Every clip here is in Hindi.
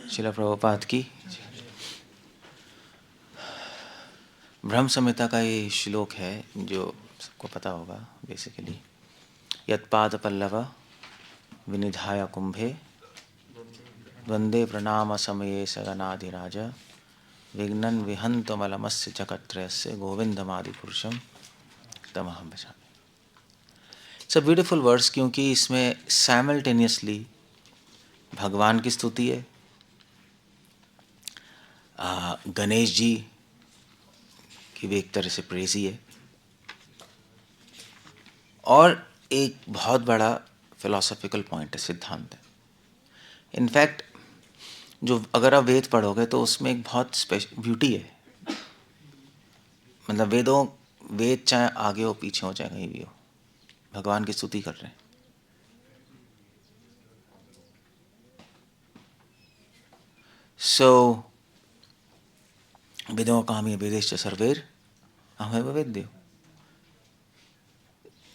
श्रील प्रभुपाद की। ब्रह्म संहिता का ये श्लोक है जो सबको पता होगा बेसिकली। यत्पाद पल्लव विनिधाय कुंभे द्वंद्वे प्रणाम समये सगनाधिराज विघ्नन् विहन्तमलमस्य जगत्त्रयस्य गोविंदमादि पुरुषम तमहं भजामि। इट्स अ ब्यूटीफुल वर्ड्स क्योंकि इसमें साइमल्टेनियसली भगवान की स्तुति है, गणेश जी की भी एक तरह से प्रेज ही है, और एक बहुत बड़ा फिलोसॉफिकल पॉइंट है, सिद्धांत है। इनफैक्ट जो अगर आप वेद पढ़ोगे तो उसमें एक बहुत स्पेशल ब्यूटी है। मतलब वेद चाहे आगे हो पीछे हो चाहे कहीं भी हो, भगवान की स्तुति कर रहे हैं। सो वेदों का काम वेदेश सर्वेर अहमेव वेद्यो।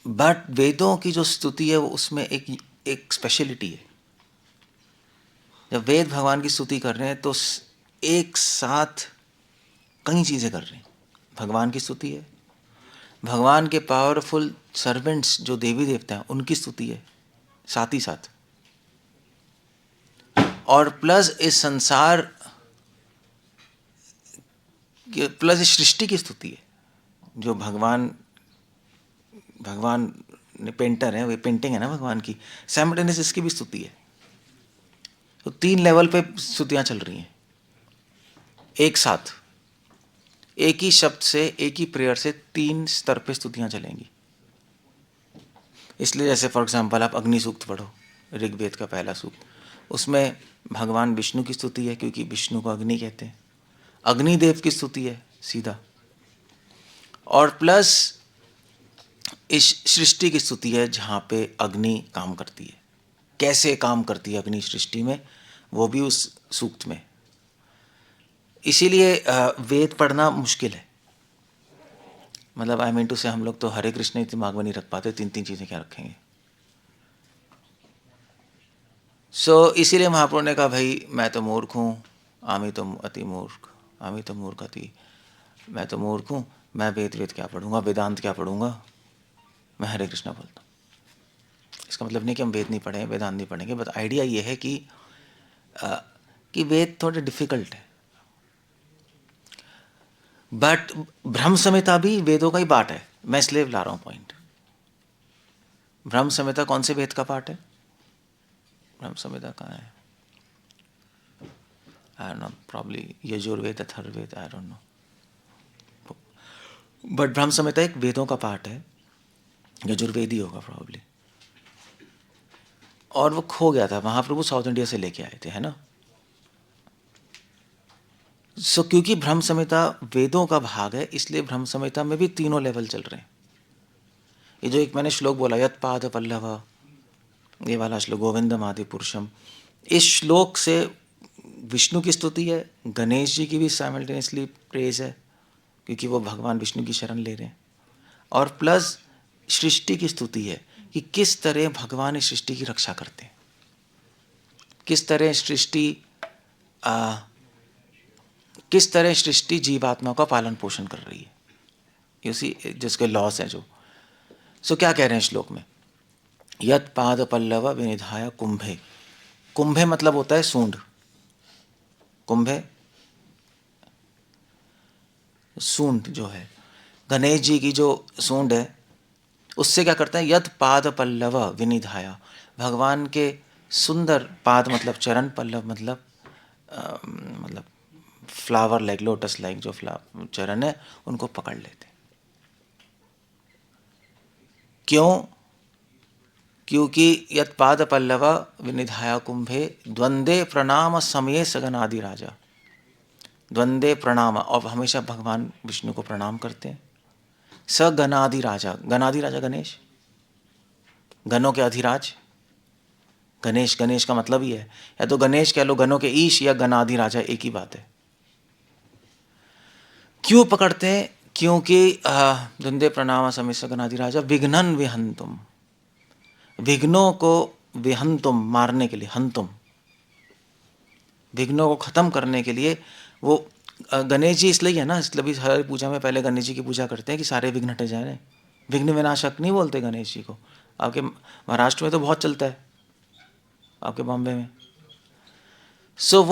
बट वेदों की जो स्तुति है वो उसमें एक स्पेशलिटी है। जब वेद भगवान की स्तुति कर रहे हैं तो एक साथ कई चीज़ें कर रहे हैं। भगवान की स्तुति है, भगवान के पावरफुल सर्वेंट्स जो देवी देवता हैं उनकी स्तुति है साथ ही साथ, और प्लस इस संसार प्लस इस सृष्टि की स्तुति है। जो भगवान ने पेंटर है, वे पेंटिंग है ना भगवान की, साइमल्टेनियस इसकी भी स्तुति है। तो 3 लेवल पे स्तुतियां चल रही हैं एक साथ, एक ही शब्द से, एक ही प्रेयर से 3 स्तर पे स्तुतियां चलेंगी। इसलिए जैसे फॉर एग्जांपल आप अग्नि सूक्त पढ़ो, ऋग्वेद का पहला सूक्त, उसमें भगवान विष्णु की स्तुति है क्योंकि विष्णु को अग्नि कहते हैं। अग्निदेव की स्तुति है सीधा, और प्लस इस सृष्टि की स्तुति है जहाँ पे अग्नि काम करती है। कैसे काम करती है अग्नि सृष्टि में, वो भी उस सूक्त में। इसीलिए वेद पढ़ना मुश्किल है। मतलब आई मीन टू से हम लोग तो हरे कृष्ण दिमाग में नहीं रख पाते, 3 चीज़ें क्या रखेंगे। इसीलिए महाप्रभु ने कहा भाई मैं तो मूर्ख हूँ, आमी तो अति मूर्ख, आमी तो मूर्ख अति, मैं तो मूर्ख हूँ, मैं वेद क्या पढ़ूंगा, वेदांत क्या पढ़ूंगा, मैं हरे कृष्णा बोलता हूँ। इसका मतलब नहीं कि हम वेद नहीं पढ़ें, वेदांत नहीं पढ़ेंगे, बट आइडिया ये है कि वेद थोड़े डिफिकल्ट है। बट ब्रह्म संहिता भी वेदों का ही पार्ट है। मैं इसलिए ला रहा हूँ पॉइंट। ब्रह्म संहिता कौन से वेद का पार्ट है? ब्रह्म संहिता कहाँ है? I don't know, probably Yajurveda, Atharvaveda, I don't know. But ब्रह्म संहिता एक वेदों का पार्ट है, यजुर्वेद ही होगा प्रॉब्ली। और वो खो गया था, महाप्रभु साउथ इंडिया से लेके आए थे, है ना। क्योंकि ब्रह्म संहिता वेदों का भाग है, इसलिए ब्रह्म संहिता में भी 3 लेवल चल रहे हैं। ये जो एक मैंने श्लोक बोला, यत पाद पल्लव, ये वाला श्लोक, गोविंदम आदि पुरुषम, इस श्लोक से विष्णु की स्तुति है, गणेश जी की भी साइमल्टेनियसली प्रेज है क्योंकि वो भगवान विष्णु की शरण ले रहे हैं, और प्लस सृष्टि की स्तुति है कि किस तरह भगवान इस सृष्टि की रक्षा करते हैं, किस तरह सृष्टि जीवात्मा का पालन पोषण कर रही है, उसी जिसके लॉस है जो। क्या कह रहे हैं श्लोक में? यत पाद पल्लव विनिधाय कुंभे। कुंभे मतलब होता है सूंड। कुंभे सूंड जो है, गणेश जी की जो सूंड है, उससे क्या करता है? यत पाद पल्लव विनिधाय, भगवान के सुंदर पाद मतलब चरण, पल्लव मतलब फ्लावर लाइक, लोटस लाइक जो चरण है, उनको पकड़ लेते। क्यों? क्योंकि यत पाद पल्लव विनिधाय कुंभे द्वंद्वे प्रणाम समय सगनादि राजा। द्वंद्वे प्रणाम, और हमेशा भगवान विष्णु को प्रणाम करते हैं। सगनादि राजा, गणादि राजा गणेश, गणों के अधिराज गणेश। गणेश का मतलब ही है, या तो गणेश कह लो, गणों के ईश, या गणादि राजा, एक ही बात है। क्यों पकड़ते हैं? क्योंकि द्वंद्वे प्रणाम समय सगनादि राजा विघ्नन विहंतुम, विघ्नों को विहंतुम मारने के लिए, हंतुम विघ्नों को खत्म करने के लिए वो गणेश जी इसलिए है ना, इसलिए भी हर पूजा में पहले गणेश जी की पूजा करते हैं कि सारे विघ्न हट जाए। विघ्न विनाशक नहीं बोलते गणेश जी को। आपके महाराष्ट्र में तो बहुत चलता है, आपके बॉम्बे में। सो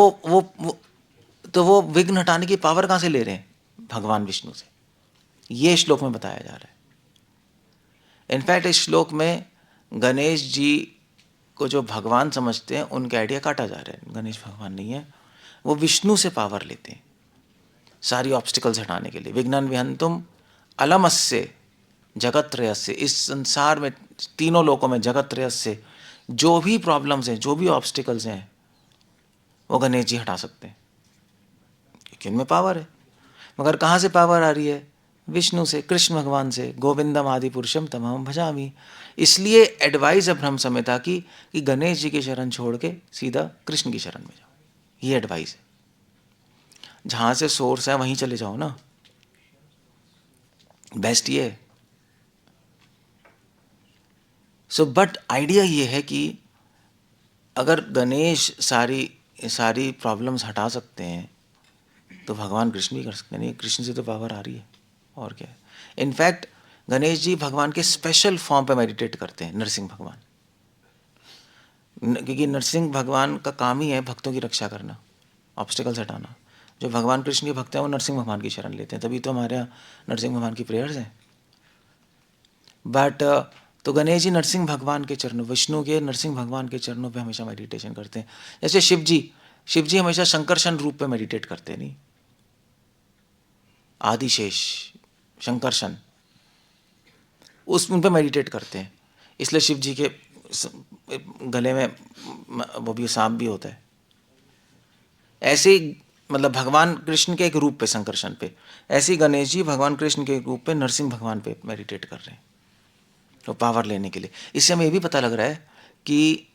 वो विघ्न हटाने की पावर कहाँ से ले रहे हैं? भगवान विष्णु से। ये श्लोक में बताया जा रहा है। इनफैक्ट इस श्लोक में गणेश जी को जो भगवान समझते हैं उनके आइडिया काटा जा रहा है। गणेश भगवान नहीं है, वो विष्णु से पावर लेते हैं सारी ऑब्स्टिकल्स हटाने के लिए। विघ्नन विहंतुम अलमस्य जगत्त्रयस्य, इस संसार में तीनों लोकों में जगत्त्रयस्य जो भी प्रॉब्लम्स हैं, जो भी ऑब्स्टिकल्स हैं, वो गणेश जी हटा सकते हैं क्योंकि उनमें पावर है। मगर कहाँ से पावर आ रही है? विष्णु से, कृष्ण भगवान से। गोविंदम आदि पुरुषम तमहम भजामि। इसलिए एडवाइस है ब्रह्म संहिता की कि गणेश जी की शरण छोड़ के सीधा कृष्ण की शरण में जाओ। ये एडवाइस है। जहाँ से सोर्स है वहीं चले जाओ ना, बेस्ट ये है। सो बट आइडिया ये है कि अगर गणेश सारी प्रॉब्लम्स हटा सकते हैं तो भगवान कृष्ण भी कर सकते हैं। नहीं, कृष्ण से तो पावर आ रही है, और क्या है। इनफैक्ट गणेश जी भगवान के स्पेशल फॉर्म पे मेडिटेट करते हैं, नरसिंह भगवान। क्योंकि नरसिंह भगवान का काम ही है भक्तों की रक्षा करना, ऑब्स्टिकल्स हटाना। जो भगवान कृष्ण के भक्त हैं वो नरसिंह भगवान की शरण लेते हैं, तभी तो हमारे यहाँ नरसिंह भगवान की प्रेयर्स हैं। बट तो गणेश जी नरसिंह भगवान के चरणों, विष्णु के नरसिंह भगवान के चरणों पे हमेशा मेडिटेशन करते हैं। जैसे शिव जी हमेशा शंकरशन रूप पे मेडिटेट करते हैं। नहीं, आदिशेष शंकरशन, उन पे मेडिटेट करते हैं। इसलिए शिव जी के गले में वो भी सांप भी होता है। ऐसे ही मतलब भगवान कृष्ण के एक रूप पे शंकरशन पे, ऐसे ही गणेश जी भगवान कृष्ण के एक रूप पे नरसिंह भगवान पे मेडिटेट कर रहे हैं तो पावर लेने के लिए। इससे हमें ये भी पता लग रहा है कि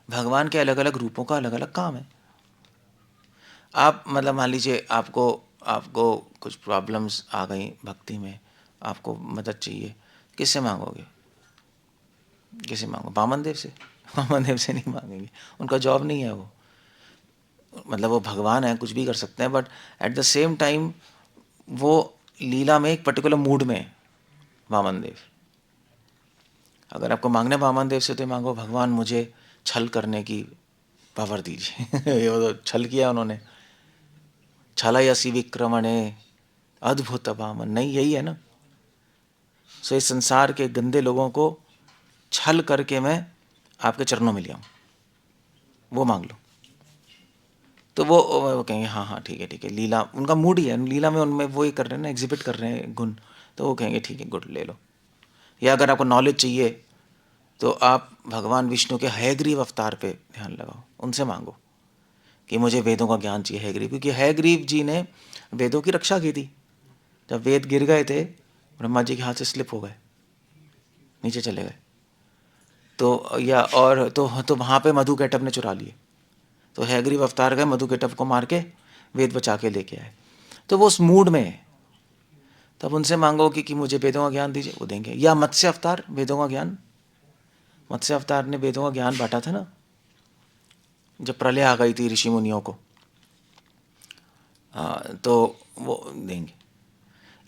भगवान के अलग अलग रूपों का अलग अलग काम है। आप मतलब मान लीजिए आपको कुछ प्रॉब्लम्स आ गई भक्ति में, आपको मदद चाहिए, किससे मांगोगे? किससे मांगो? वामन देव से? वामन देव से नहीं मांगेंगे, उनका जॉब नहीं है वो। मतलब वो भगवान है, कुछ भी कर सकते हैं, but at the same time वो लीला में एक पर्टिकुलर मूड में है वामन देव। अगर आपको मांगना है वामन देव से तो मांगो, भगवान मुझे छल करने की पावर दीजिए। ये वो तो छल किया उन्होंने, छलयसि विक्रमणे अद्भुत वामन, नहीं यही है ना। सो इस संसार के गंदे लोगों को छल करके मैं आपके चरणों में ले आऊं, वो मांग लो। तो वो कहेंगे हाँ हाँ ठीक है, लीला उनका मूड ही है, लीला में उनमें वो ही कर रहे हैं ना, एग्जिबिट कर रहे हैं गुण, तो वो कहेंगे ठीक है गुड ले लो। या अगर आपको नॉलेज चाहिए तो आप भगवान विष्णु के हयग्रीव अवतार पे ध्यान लगाओ, उनसे मांगो कि मुझे वेदों का ज्ञान चाहिए। हयग्रीव, क्योंकि हयग्रीव जी ने वेदों की रक्षा की थी। जब वेद गिर गए थे, ब्रह्मा जी के हाथ से स्लिप हो गए, नीचे चले गए, तो या और तो वहाँ पे मधुकैटभ ने चुरा लिए, तो हयग्रीव अवतार गए, मधुकैटभ को मार के वेद बचा के लेके आए। तो वो उस मूड में है, तब उनसे मांगो कि मुझे वेदों का ज्ञान दीजिए, वो देंगे। या मत्स्य अवतार, वेदों का ज्ञान, मत्स्य अवतार ने वेदों का ज्ञान बांटा था ना जब प्रलय आ गई थी ऋषि मुनियों को, तो वो देंगे।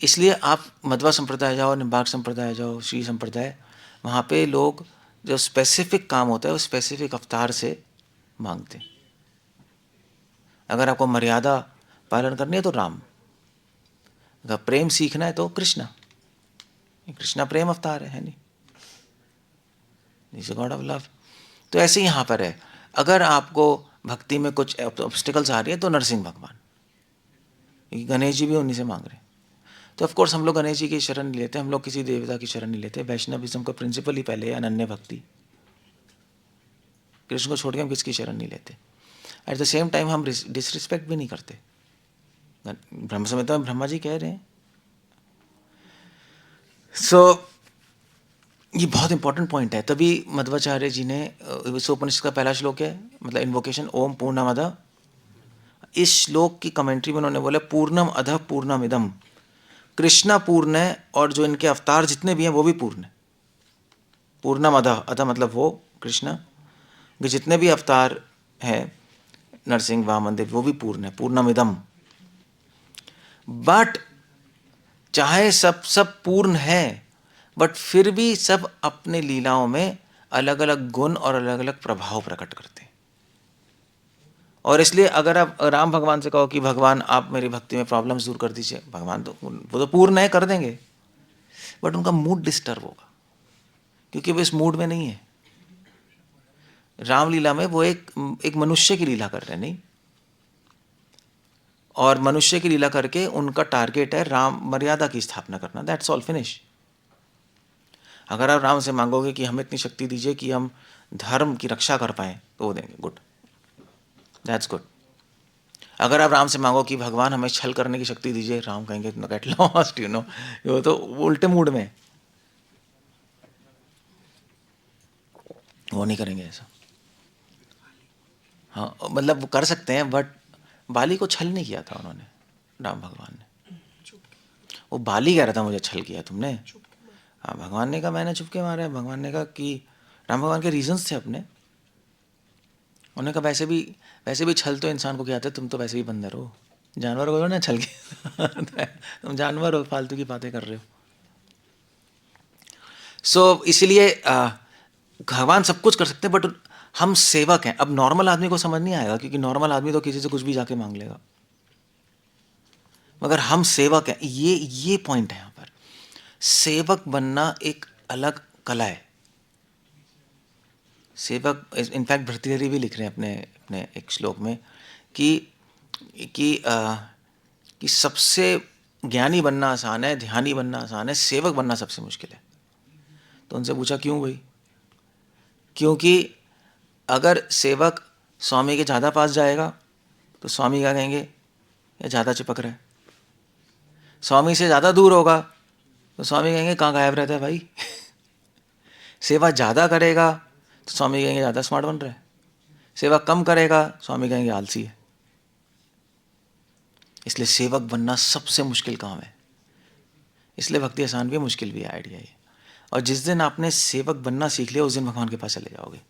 इसलिए आप मध्वा संप्रदाय जाओ, निम्बार्क संप्रदाय जाओ, श्री संप्रदाय, वहाँ पे लोग जो स्पेसिफिक काम होता है वो स्पेसिफिक अवतार से मांगते हैं। अगर आपको मर्यादा पालन करनी है तो राम, अगर प्रेम सीखना है तो कृष्णा, कृष्णा प्रेम अवतार है नहीं, इज गॉड ऑफ लव। तो ऐसे ही यहाँ पर है, अगर आपको भक्ति में कुछ ऑब्स्टिकल्स आ रही है तो नरसिंह भगवान, गणेश जी भी उन्हीं से मांग रहे हैं। तो ऑफकोर्स हम लोग गणेश जी की शरण नहीं लेते, हम लोग किसी देवता की शरण नहीं लेते। वैष्णविज्म का प्रिंसिपल ही पहले है अनन्य भक्ति, कृष्ण को छोड़ के हम किसकी शरण नहीं लेते। एट द सेम टाइम हम डिसरिस्पेक्ट भी नहीं करते। ब्रह्म संहिता में ब्रह्मा जी कह रहे हैं। सो ये बहुत इंपॉर्टेंट पॉइंट है, तभी मध्वाचार्य जी ने उपनिषद का पहला श्लोक है मतलब इन्वोकेशन ओम पूर्णमद, इस श्लोक की कमेंट्री में उन्होंने बोला पूर्णम अधः पूर्णमिदम, कृष्णा पूर्ण है और जो इनके अवतार जितने भी हैं वो भी पूर्ण है। पूर्णम अधः, अधः मतलब वो कृष्णा के जितने भी अवतार हैं, नरसिंह वामन देव, वो भी पूर्ण है, पूर्णमिदम। बट चाहे सब सब पूर्ण है, बट फिर भी सब अपने लीलाओं में अलग अलग गुण और अलग अलग प्रभाव प्रकट करते हैं। और इसलिए अगर आप राम भगवान से कहो कि भगवान आप मेरी भक्ति में प्रॉब्लम्स दूर कर दीजिए, भगवान तो वो तो पूर्ण है, कर देंगे, बट उनका मूड डिस्टर्ब होगा क्योंकि वो इस मूड में नहीं है। रामलीला में वो एक मनुष्य की लीला कर रहे हैं, नहीं, और मनुष्य की लीला करके उनका टारगेट है राम मर्यादा की स्थापना करना, दैट्स ऑल, फिनिश। अगर आप राम से मांगोगे कि हमें इतनी शक्ति दीजिए कि हम धर्म की रक्षा कर पाए, तो वो देंगे, गुड, दैट्स गुड। अगर आप राम से मांगो कि भगवान हमें छल करने की शक्ति दीजिए, राम कहेंगे गेट लॉस्ट, वो तो उल्टे मूड में, वो नहीं करेंगे ऐसा। हाँ, मतलब वो कर सकते हैं, बट बाली को छल नहीं किया था उन्होंने, राम भगवान ने। वो बाली कह रहा था मुझे छल किया तुमने, हाँ, भगवान ने कहा मैंने चुपके मारा है। भगवान ने कहा कि राम भगवान के रीजंस थे अपने, उन्होंने कहा वैसे भी छल तो इंसान को किया था, तुम तो वैसे भी बंदर हो, जानवर हो ना छल के तुम जानवर हो, फालतू की बातें कर रहे हो। सो इसलिए भगवान सब कुछ कर सकते हैं, बट हम सेवक हैं। अब नॉर्मल आदमी को समझ नहीं आएगा क्योंकि नॉर्मल आदमी तो किसी से कुछ भी जाके मांग लेगा, मगर हम सेवक हैं, ये पॉइंट है यहाँ पर। सेवक बनना एक अलग कला है। सेवक, इनफैक्ट भर्तृहरि भी लिख रहे हैं अपने अपने एक श्लोक में कि सबसे ज्ञानी बनना आसान है, ध्यानी बनना आसान है, सेवक बनना सबसे मुश्किल है। तो उनसे पूछा क्यों भाई? क्योंकि अगर सेवक स्वामी के ज़्यादा पास जाएगा तो स्वामी क्या कहेंगे, ये ज़्यादा चिपक रहा है। स्वामी से ज़्यादा दूर होगा तो स्वामी कहेंगे कहाँ गायब रहता है भाई सेवा ज़्यादा करेगा तो स्वामी कहेंगे ज़्यादा स्मार्ट बन रहा है। सेवा कम करेगा, स्वामी कहेंगे आलसी है। इसलिए सेवक बनना सबसे मुश्किल काम है। इसलिए भक्ति आसान भी है, मुश्किल भी है, आइडिया ये। और जिस दिन आपने सेवक बनना सीख लिया, उस दिन भगवान के पास चले जाओगे।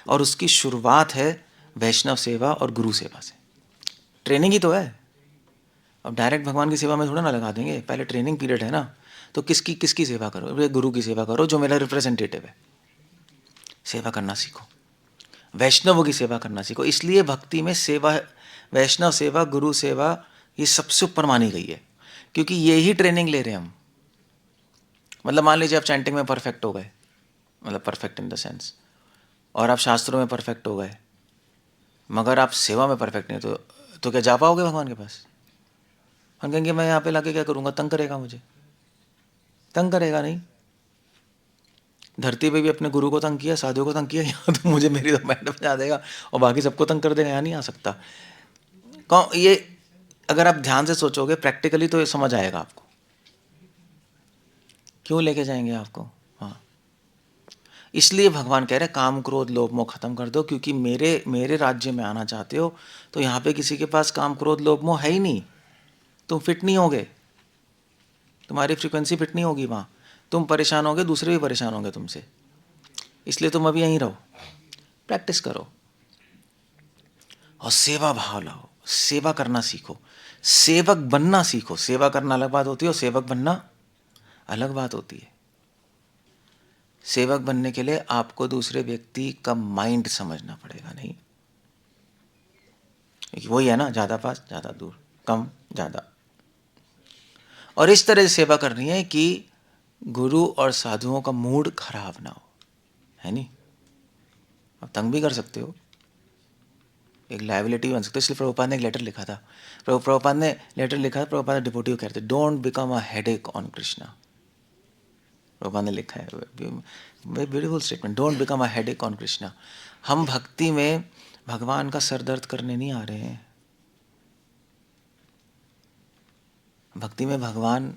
और उसकी शुरुआत है वैष्णव सेवा और गुरु सेवा से। ट्रेनिंग ही तो है। अब डायरेक्ट भगवान की सेवा में थोड़ा ना लगा देंगे, पहले ट्रेनिंग पीरियड है ना। तो किसकी सेवा करो? गुरु की सेवा करो जो मेरा रिप्रेजेंटेटिव है। सेवा करना सीखो, वैष्णवों की सेवा करना सीखो। इसलिए भक्ति में सेवा, वैष्णव सेवा, गुरु सेवा, ये सबसे ऊपर मानी गई है, क्योंकि ये ही ट्रेनिंग ले रहे हैं हम। मतलब मान लीजिए आप चैंटिंग में परफेक्ट हो गए, मतलब परफेक्ट इन द सेंस, और आप शास्त्रों में परफेक्ट हो गए, मगर आप सेवा में परफेक्ट नहीं, तो क्या जा पाओगे भगवान के पास? हम कहेंगे मैं यहाँ पे लाके क्या करूँगा, तंग करेगा मुझे। तंग करेगा नहीं। धरती पे भी अपने गुरु को तंग किया, साधु को तंग किया, यहाँ तो मुझे मेरी तो बैंड बजा देगा और बाकी सबको तंग कर देगा, यहाँ नहीं आ सकता। ये अगर आप ध्यान से सोचोगे प्रैक्टिकली तो ये समझ आएगा आपको क्यों लेके जाएंगे आपको। हाँ, इसलिए भगवान कह रहे काम क्रोध लोभ मोह खत्म कर दो, क्योंकि मेरे राज्य में आना चाहते हो तो यहाँ पे किसी के पास काम क्रोध लोभ मोह है ही नहीं। तुम फिट नहीं होगे, तुम्हारी फ्रीक्वेंसी फिट नहीं होगी वहाँ, तुम परेशान होगे, दूसरे भी परेशान होंगे तुमसे। इसलिए तुम अभी यहीं रहो, प्रैक्टिस करो और सेवा भाव लाओ, सेवा करना सीखो, सेवक बनना सीखो। सेवा करना अलग बात होती है और सेवक बनना अलग बात होती है। सेवक बनने के लिए आपको दूसरे व्यक्ति का माइंड समझना पड़ेगा, नहीं वही है ना, ज़्यादा पास ज़्यादा दूर, कम ज़्यादा। और इस तरह से सेवा करनी है कि गुरु और साधुओं का मूड खराब ना हो, है नहीं। आप तंग भी कर सकते हो, एक लाइबिलिटी बन सकते हो। इसलिए प्रभुपाद ने एक लेटर लिखा था, प्रभुपाद ने लेटर लिखा था, प्रभुपाद डिवोटी को कहते don't become a headache on Krishna. Prabhupada ने लिखा है, beautiful statement, don't become a headache on Krishna. हम भक्ति में भगवान का सर दर्द करने नहीं आ रहे हैं, भक्ति में भगवान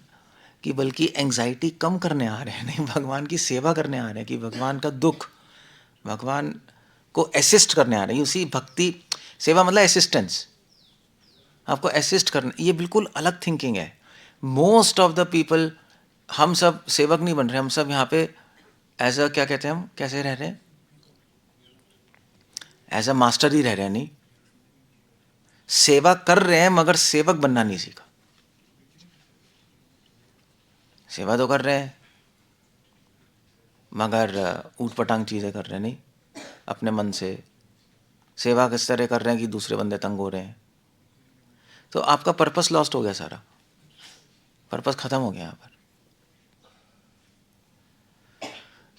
की बल्कि एंजाइटी कम करने आ रहे हैं, नहीं भगवान की सेवा करने आ रहे हैं, कि भगवान का दुख, भगवान को असिस्ट करने आ रहे हैं। उसी भक्ति सेवा मतलब असिस्टेंस, आपको असिस्ट करना, ये बिल्कुल अलग थिंकिंग है। मोस्ट ऑफ द पीपल, हम सब सेवक नहीं बन रहे, हम सब यहाँ पे एज अ, क्या कहते हैं, हम कैसे रह रहे हैं, एज अ मास्टर ही रह रहे हैं, नहीं सेवा कर रहे हैं मगर सेवक बनना नहीं सीखा। सेवा तो कर रहे हैं मगर ऊट पटांग चीज़ें कर रहे हैं, नहीं अपने मन से। सेवा किस तरह कर रहे हैं कि दूसरे बंदे तंग हो रहे हैं, तो आपका पर्पस लॉस्ट हो गया, सारा पर्पस खत्म हो गया यहाँ पर।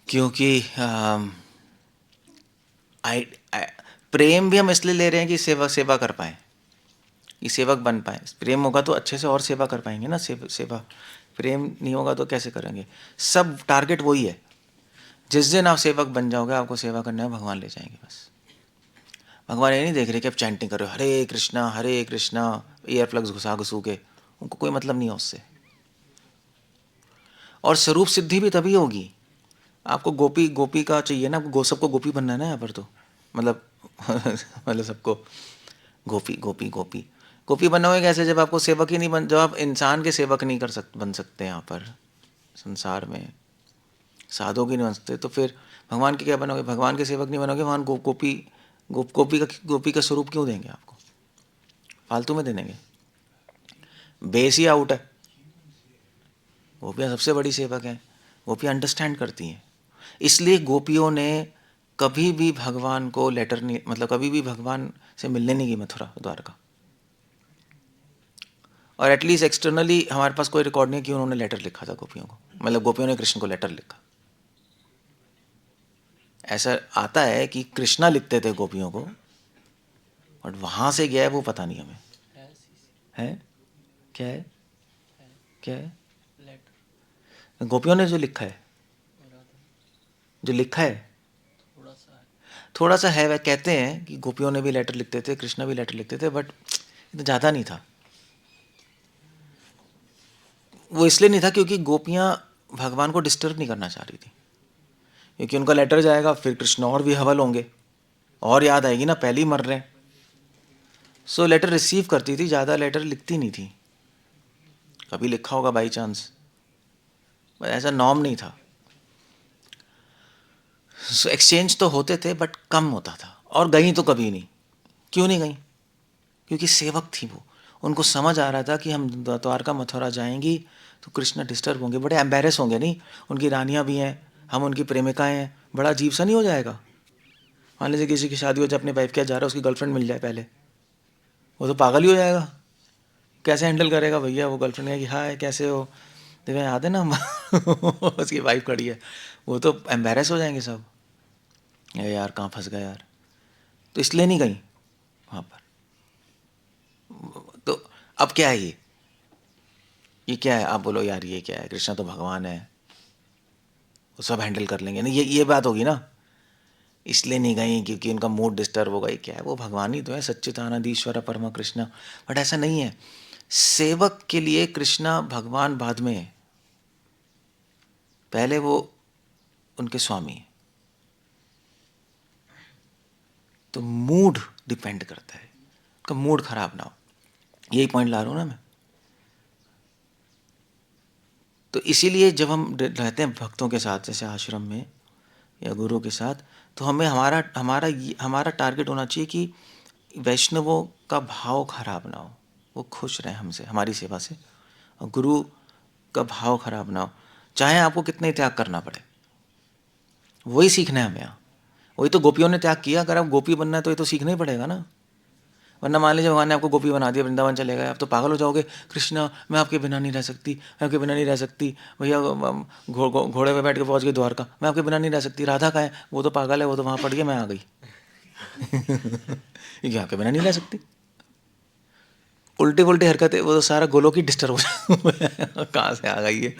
क्योंकि प्रेम भी हम इसलिए ले रहे हैं कि सेवा कर पाए, कि सेवक बन पाए। प्रेम होगा तो अच्छे से और सेवा कर पाएंगे ना। सेवा प्रेम नहीं होगा तो कैसे करेंगे। सब टारगेट वही है, जिस दिन आप सेवक बन जाओगे आपको सेवा करने में भगवान ले जाएंगे बस। भगवान ये नहीं देख रहे कि आप चैंटिंग कर रहे हो हरे कृष्णा, ईयर प्लग्स घुसा घुसू के, उनको कोई मतलब नहीं है उससे। और स्वरूप सिद्धि भी तभी होगी, आपको गोपी का चाहिए ना, सबको गोपी बनना है ना यहाँ पर तो, मतलब मतलब सबको गोपी बनना होगा कैसे, जब आपको सेवक ही नहीं बन, जब आप इंसान के सेवक नहीं बन सकते यहाँ पर संसार में, साधु की नहीं बन सकते, तो फिर भगवान के क्या बनोगे। भगवान के सेवक नहीं बनोगे, भगवान गोपी का स्वरूप क्यों देंगे आपको, फालतू में दे देंगे, बेस ही आउट है। गोपियाँ सबसे बड़ी सेवक हैं, गोपियाँ अंडरस्टैंड करती हैं। इसलिए गोपियों ने कभी भी भगवान को लेटर नहीं, मतलब कभी भी भगवान से मिलने नहीं गई मथुरा द्वारका, और एटलीस्ट एक्सटर्नली हमारे पास कोई रिकॉर्ड नहीं है कि उन्होंने लेटर लिखा था गोपियों को, मतलब गोपियों ने कृष्ण को लेटर लिखा। ऐसा आता है कि कृष्णा लिखते थे गोपियों को, और वहां से गया है वो पता नहीं हमें है। क्या है, क्या है गोपियों ने जो लिखा है, थोड़ा सा है। वह कहते हैं कि गोपियों ने भी लेटर लिखते थे, कृष्णा भी लेटर लिखते थे, बट इतना ज़्यादा नहीं था। वो इसलिए नहीं था क्योंकि गोपियाँ भगवान को डिस्टर्ब नहीं करना चाह रही थी, क्योंकि उनका लेटर जाएगा फिर कृष्ण और भी हवल होंगे, और याद आएगी ना पहले ही मर रहे हैं। सो लेटर रिसीव करती थी, ज़्यादा लेटर लिखती नहीं थी। कभी लिखा होगा बाई चांस, ऐसा नॉर्म नहीं था। सो एक्सचेंज तो होते थे बट कम होता था, और गई तो कभी नहीं। क्यों नहीं गई, क्योंकि सेवक थी वो, उनको समझ आ रहा था कि हम द्वारका मथुरा जाएंगी तो कृष्ण डिस्टर्ब होंगे, बड़े एम्बेरस होंगे, नहीं उनकी रानियां भी हैं, हम उनकी प्रेमिकाएं हैं, बड़ा अजीब सा नहीं हो जाएगा। मान लीजिए किसी की शादी हो जाए, अपने वाइफ के जा रहा है, उसकी गर्लफ्रेंड मिल जाए पहले, वो तो पागल ही हो जाएगा। कैसे हैंडल करेगा भैया, वो गर्लफ्रेंड है कि हाय कैसे हो, तुम्हें याद है ना उसकी वाइफ खड़ी है, वो तो एम्बेरस हो जाएंगे सब, यार कहाँ फंस गए यार। तो इसलिए नहीं गई वहाँ पर। तो अब क्या है ये क्या है, आप बोलो यार ये क्या है, कृष्णा तो भगवान है, वो सब हैंडल कर लेंगे, नहीं ये बात होगी ना। इसलिए नहीं गई क्योंकि उनका मूड डिस्टर्ब होगा, ये क्या है, वो भगवान ही तो है, सच्चिदानंद ईश्वर परमा कृष्णा। बट ऐसा नहीं है, सेवक के लिए कृष्णा भगवान बाद में है, पहले वो उनके स्वामी है। तो मूड डिपेंड करता है, उनका मूड खराब ना हो, यही पॉइंट ला रहा हूँ ना मैं। तो इसीलिए जब हम रहते हैं भक्तों के साथ, जैसे आश्रम में या गुरु के साथ, तो हमें हमारा टारगेट होना चाहिए कि वैष्णवों का भाव खराब ना हो, वो खुश रहें हमसे, हमारी सेवा से, और गुरु का भाव खराब ना हो, चाहे आपको कितना ही त्याग करना पड़े। वही सीखना है हमें यहाँ, वही तो गोपियों ने त्याग किया। अगर आप गोपी बनना है तो ये तो सीखना ही पड़ेगा ना, वरना मान लीजिए भगवान ने आपको गोपी बना दिया, वृंदावन चले गए, आप तो पागल हो जाओगे, कृष्णा मैं आपके बिना नहीं रह सकती, मैं आपके बिना नहीं रह सकती भैया, घोड़े पे बैठ के पहुंच गई द्वारका, मैं आपके बिना नहीं रह सकती, राधा का है, वो तो पागल है, वो तो वहाँ पड़ गया, मैं आ गई क्योंकि आपके बिना नहीं रह सकती। उल्टी उल्टी हरकतें, वो तो सारा गोलोक ही डिस्टर्ब हो कहाँ से आ गई ये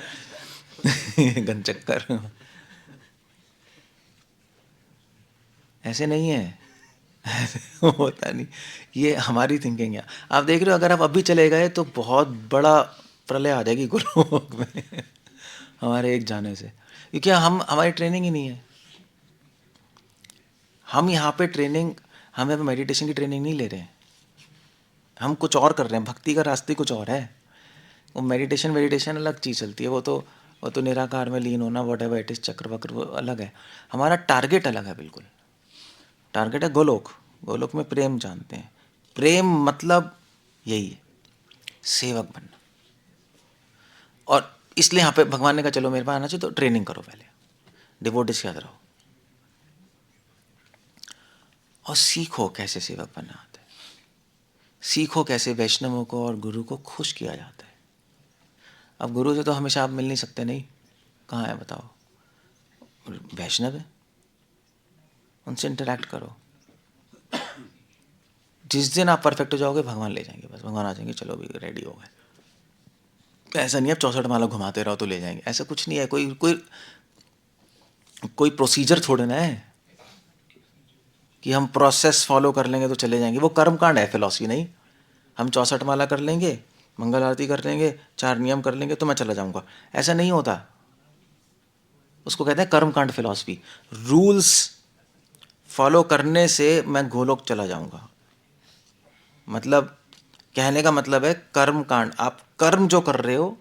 गन चक्कर। ऐसे नहीं है होता नहीं, ये हमारी थिंकिंग है। आप देख रहे हो, अगर आप अभी चले गए तो बहुत बड़ा प्रलय आ जाएगी गुरुलोक में हमारे एक जाने से, क्योंकि हमारी ट्रेनिंग ही नहीं है। हम यहाँ पे मेडिटेशन की ट्रेनिंग नहीं ले रहे हैं, हम कुछ और कर रहे हैं, भक्ति का रास्ते कुछ और है। वो मेडिटेशन अलग चीज़ चलती है, वो तो निराकार में लीन होना, वट एवर इट इज, चक्र वक्र, वो अलग है। हमारा टारगेट अलग है, बिल्कुल टारगेट है गोलोक, गोलोक में प्रेम जानते हैं, प्रेम मतलब यही है, सेवक बनना। और इसलिए यहाँ पे भगवान ने कहा चलो मेरे पास आना चाहिए तो ट्रेनिंग करो पहले, डिवोटिस के साथ रहो और सीखो कैसे सेवक बनना आता है, सीखो कैसे वैष्णवों को और गुरु को खुश किया जाता है। अब गुरु से तो हमेशा आप मिल नहीं सकते, नहीं, कहाँ है बताओ, वैष्णव है, उनसे इंटरैक्ट करो। जिस दिन आप परफेक्ट हो जाओगे भगवान ले जाएंगे, बस भगवान आ जाएंगे, चलो भी रेडी हो गए। ऐसा नहीं है 64 माला घुमाते रहो तो ले जाएंगे, ऐसा कुछ नहीं है। कोई कोई कोई प्रोसीजर थोड़े ना है कि हम प्रोसेस फॉलो कर लेंगे तो चले जाएंगे। वो कर्मकांड है, फिलॉसफी नहीं। हम 64 माला कर लेंगे, मंगल आरती कर लेंगे, 4 नियम कर लेंगे तो मैं चला जाऊंगा, ऐसा नहीं होता। उसको कहते हैं कर्मकांड फिलॉसफी। रूल्स फॉलो करने से मैं गोलोक चला जाऊंगा, मतलब कहने का मतलब है कर्मकांड, आप कर्म जो कर रहे हो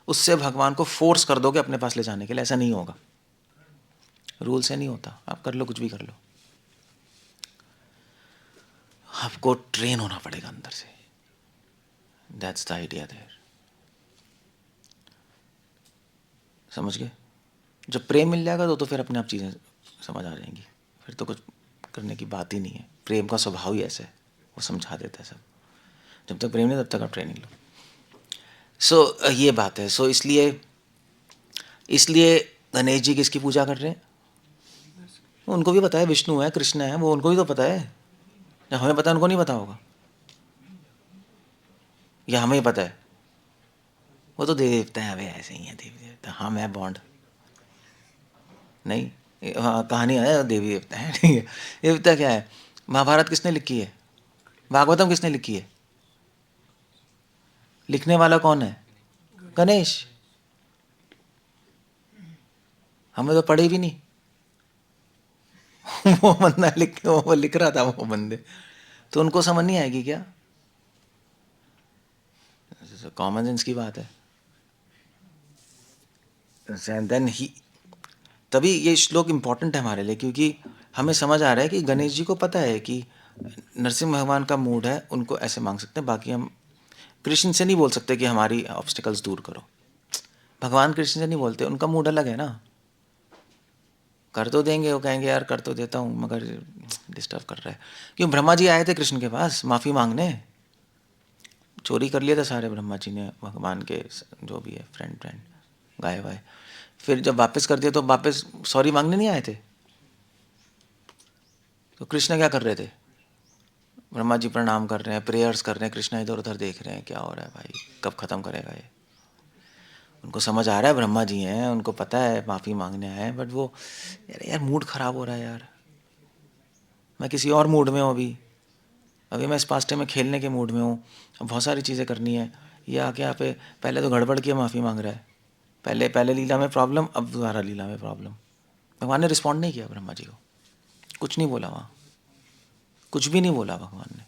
उससे भगवान को फोर्स कर दोगे अपने पास ले जाने के लिए, ऐसा नहीं होगा। रूल से नहीं होता, आप कर लो कुछ भी कर लो, आपको ट्रेन होना पड़ेगा अंदर से। दैट्स द आइडिया देयर, समझ गए? जब प्रेम मिल जाएगा तो फिर अपने आप चीज़ें समझ आ जाएंगी, फिर तो कुछ करने की बात ही नहीं है। प्रेम का स्वभाव ही ऐसा है, वो समझा देता है सब। जब तक प्रेम नहीं तब तक आप ट्रेनिंग लो। सो ये बात है। सो इसलिए गणेश जी किसकी पूजा कर रहे हैं? उनको भी पता है विष्णु है, कृष्ण है, वो उनको भी तो पता है। जब हमें पता है उनको नहीं पता होगा, या हमें ही पता है? वो तो देवी देवता है, वे ऐसे ही हैं देवी देवता, हम है बॉन्ड नहीं। हाँ, कहानी है देवी देवता है, ठीक है। देवता क्या है? महाभारत किसने लिखी है? भागवतम किसने लिखी है? लिखने वाला कौन है? गणेश। हमें तो पढ़े भी नहीं। वो बंदा वो लिख रहा था, वो बंदे, तो उनको समझ नहीं आएगी क्या? कॉमन सेंस की बात है। देन ही, तभी ये श्लोक इम्पोर्टेंट है हमारे लिए, क्योंकि हमें समझ आ रहा है कि गणेश जी को पता है कि नरसिंह भगवान का मूड है, उनको ऐसे मांग सकते हैं। बाकी हम कृष्ण से नहीं बोल सकते कि हमारी ऑब्स्टिकल्स दूर करो। भगवान कृष्ण से नहीं बोलते, उनका मूड अलग है ना। कर तो देंगे, वो कहेंगे यार कर तो देता हूँ मगर डिस्टर्ब कर रहा है। क्यों? ब्रह्मा जी आए थे कृष्ण के पास माफ़ी मांगने, चोरी कर लिए थे सारे ब्रह्मा जी ने भगवान के जो भी है फ्रेंड गाय वाय। फिर जब वापस कर दिया तो वापस सॉरी मांगने नहीं आए थे। तो कृष्ण क्या कर रहे थे? ब्रह्मा जी प्रणाम कर रहे हैं, प्रेयर्स कर रहे हैं, कृष्ण इधर उधर देख रहे हैं क्या हो रहा है भाई, कब ख़त्म करेगा ये। उनको समझ आ रहा है ब्रह्मा जी हैं, उनको पता है माफ़ी मांगने आए हैं, बट वो यार मूड ख़राब हो रहा है यार, मैं किसी और मूड में हूँ अभी मैं इस पास टाइम में खेलने के मूड में हूँ, अब बहुत सारी चीज़ें करनी है। ये आके यहाँ पे पहले तो गड़बड़ किया माफ़ी मांग रहा है, पहले लीला में प्रॉब्लम, अब दोबारा लीला में प्रॉब्लम। भगवान ने रिस्पॉन्ड नहीं किया ब्रह्मा जी को, कुछ नहीं बोला वहाँ, कुछ भी नहीं बोला भगवान ने।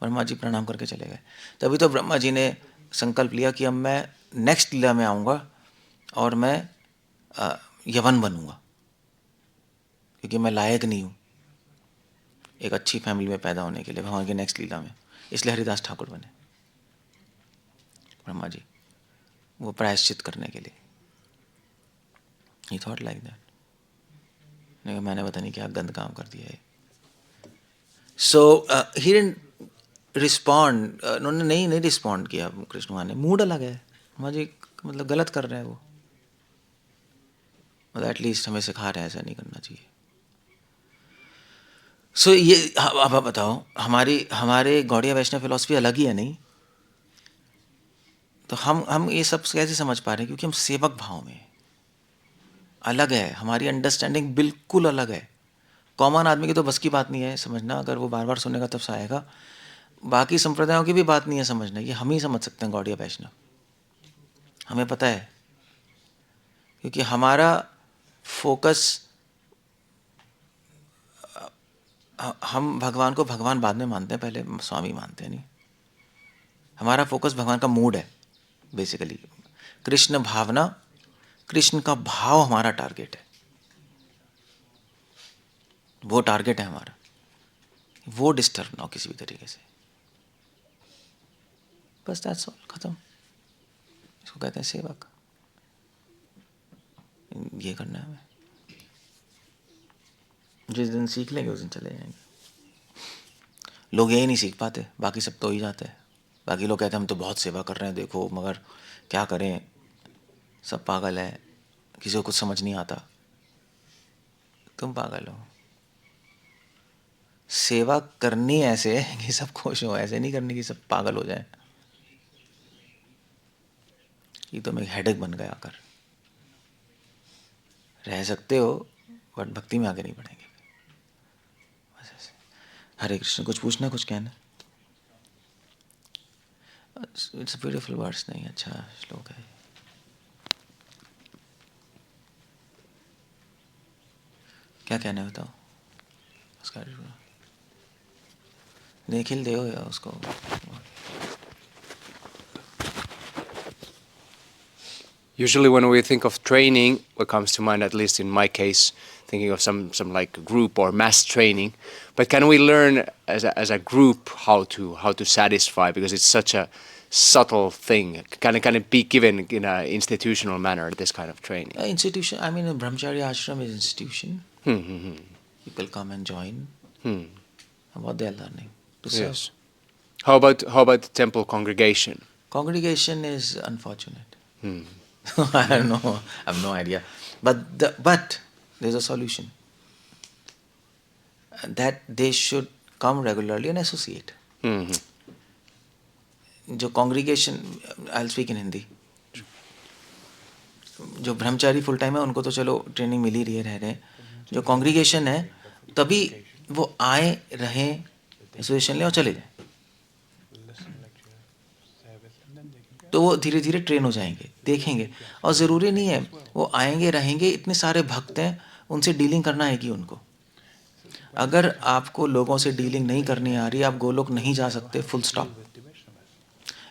ब्रह्मा जी प्रणाम करके चले गए। तभी तो ब्रह्मा जी ने संकल्प लिया कि अब मैं नेक्स्ट लीला में आऊँगा और मैं यवन बनूंगा, क्योंकि मैं लायक नहीं हूँ एक अच्छी फैमिली में पैदा होने के लिए भगवान की नेक्स्ट लीला में। इसलिए हरिदास ठाकुर बने ब्रह्मा जी, वो प्रायश्चित करने के लिए। ही थॉट लाइक दैट, नहीं मैंने पता नहीं क्या गंद काम कर दिया है। सो ही डिडंट रिस्पॉन्ड, उन्होंने नहीं रिस्पॉन्ड किया कृष्ण भगवान ने। मूड अलग है ब्रह्मा जी, मतलब गलत कर रहे हैं वो, मतलब एटलीस्ट हमें सिखा रहे हैं ऐसा नहीं करना चाहिए। सो ये अब आप बताओ, हमारे गौड़िया वैष्णव फिलॉसफी अलग ही है नहीं? तो हम ये सब कैसे समझ पा रहे हैं? क्योंकि हम सेवक भाव में अलग है, हमारी अंडरस्टैंडिंग बिल्कुल अलग है। कॉमन आदमी की तो बस की बात नहीं है समझना, अगर वो बार बार सुनेगा तब से आएगा। बाकी संप्रदायों की भी बात नहीं है समझना, ये हम ही समझ सकते हैं गौड़िया वैष्णव, हमें पता है। क्योंकि हमारा फोकस, हम भगवान को भगवान बाद में मानते हैं, पहले स्वामी मानते हैं। नहीं, हमारा फोकस भगवान का मूड है बेसिकली, कृष्ण भावना, कृष्ण का भाव हमारा टारगेट है, वो टारगेट है हमारा। वो डिस्टर्ब ना हो किसी भी तरीके से। बस दैट्स ऑल, खत्म। इसको कहते हैं सेवक। ये करना है हमें। जिस दिन सीख लेंगे उस दिन चले जाएंगे। लोग यही नहीं सीख पाते, बाकी सब तो ही जाते हैं। बाकी लोग कहते हैं हम तो बहुत सेवा कर रहे हैं देखो, मगर क्या करें, सब पागल है, किसी को कुछ समझ नहीं आता। तुम पागल हो। सेवा करनी ऐसे है कि सब खुश हो, ऐसे नहीं करनी कि सब पागल हो जाए। ये तो मैं हेडेक बन गया। कर रह सकते हो बट भक्ति में आगे नहीं बढ़ेंगे। बस ऐसे। हरे कृष्ण। कुछ पूछना, कुछ कहना? It's beautiful words. नहीं, अच्छा श्लोक है। क्या कहना है बताओ उसका? निखिल दे या उसको। Usually when we think of training, what comes to mind, at least in my case, thinking of some like group or mass training. But can we learn as a group how to satisfy? Because it's such a subtle thing. Can it be given in an institutional manner, this kind of training? Institution, I mean, Brahmacharya ashram is institution. People come and join. What they are learning to serve. Yes. How about the temple congregation? Congregation is unfortunate. I don't know. I have no idea. But there's a solution. That they should come regularly and associate. जो congregation, I'll speak in Hindi. जो ब्रह्मचारी फुल टाइम है उनको तो चलो ट्रेनिंग मिल ही रही है, रह रहे हैं। जो कॉन्ग्रीगेशन है तभी वो आए, रहें, एसोसिएशन लें और चले जाएं, तो वो धीरे धीरे ट्रेन हो जाएंगे, देखेंगे। और ज़रूरी नहीं है वो आएंगे रहेंगे, इतने सारे भक्त हैं, उनसे डीलिंग करना है कि उनको। अगर आपको लोगों से डीलिंग नहीं करनी आ रही, आप गोलोक नहीं जा सकते, फुल स्टॉप।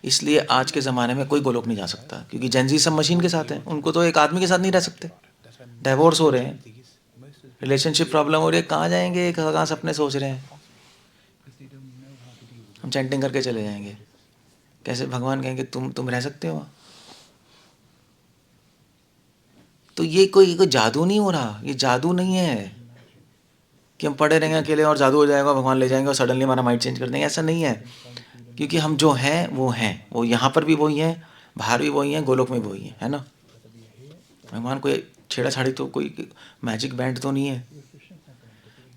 इसलिए आज के ज़माने में कोई गोलोक नहीं जा सकता, क्योंकि जेनजी सब मशीन के साथ हैं, उनको तो एक आदमी के साथ नहीं रह सकते। डाइवोर्स हो रहे हैं, रिलेशनशिप प्रॉब्लम हो रही है, कहाँ जाएंगे, कहाँ सपने सोच रहे हैं। हम चैंटिंग करके चले जाएंगे, कैसे भगवान कहेंगे तुम रह सकते हो? तो ये कोई जादू नहीं हो रहा, ये जादू नहीं है कि हम पढ़े रहेंगे अकेले और जादू हो जाएगा, भगवान ले जाएंगे और सडनली हमारा माइंड चेंज कर देंगे। ऐसा नहीं है, क्योंकि हम जो हैं वो हैं, वो यहाँ पर भी वही हैं, बाहर भी वही हैं, गोलोक में भी वही हैं, है ना। भगवान कोई छेड़ा छाड़ी तो कोई मैजिक बैंड तो नहीं है।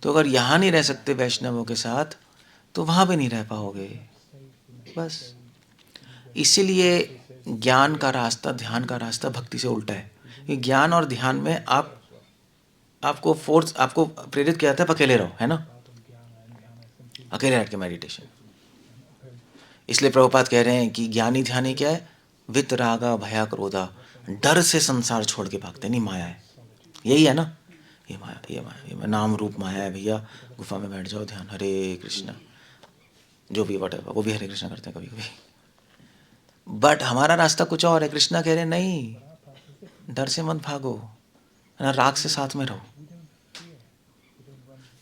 तो अगर यहाँ नहीं रह सकते वैष्णवों के साथ, तो वहाँ भी नहीं रह पाओगे। बस इसीलिए ज्ञान का रास्ता, ध्यान का रास्ता भक्ति से उल्टा है। ये ज्ञान और ध्यान में आपको प्रेरित किया था अकेले रहो, है ना, अकेले बैठ के मेडिटेशन। इसलिए प्रभुपाद कह रहे हैं कि ज्ञानी ध्यानी क्या है? वितरागा भया क्रोधा, डर से संसार छोड़ के भागते नहीं, माया है, यही है ना। ये माया, ये माया, ये नाम रूप माया है भैया। गुफा में बैठ जाओ, ध्यान, हरे कृष्णा, जो भी वट है, वो भी हरे कृष्णा करते हैं कभी कभी। बट हमारा रास्ता कुछ और है। कृष्णा कह रहे नहीं, डर से मत भागो, है ना, राग से साथ में रहो,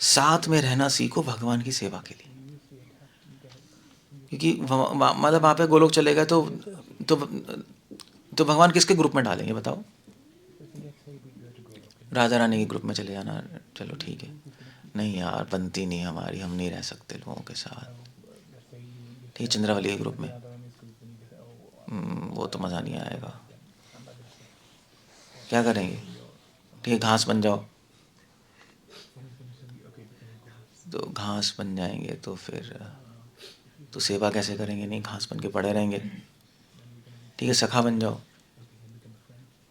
साथ में रहना सीखो भगवान की सेवा के लिए। क्योंकि मतलब वहाँ पे गोलोक चले गए तो भगवान किसके ग्रुप में डालेंगे बताओ? राजा रानी के ग्रुप में चले जाना, चलो ठीक है। नहीं यार, बनती नहीं हमारी, हम नहीं रह सकते लोगों के साथ। ठीक, चंद्रावली के ग्रुप में वो तो मज़ा नहीं आएगा। क्या करेंगे? ठीक है, घास बन जाओ। तो घास बन जाएंगे तो फिर तो सेवा कैसे करेंगे? नहीं, घास बन के पड़े रहेंगे। ठीक है, सखा बन जाओ,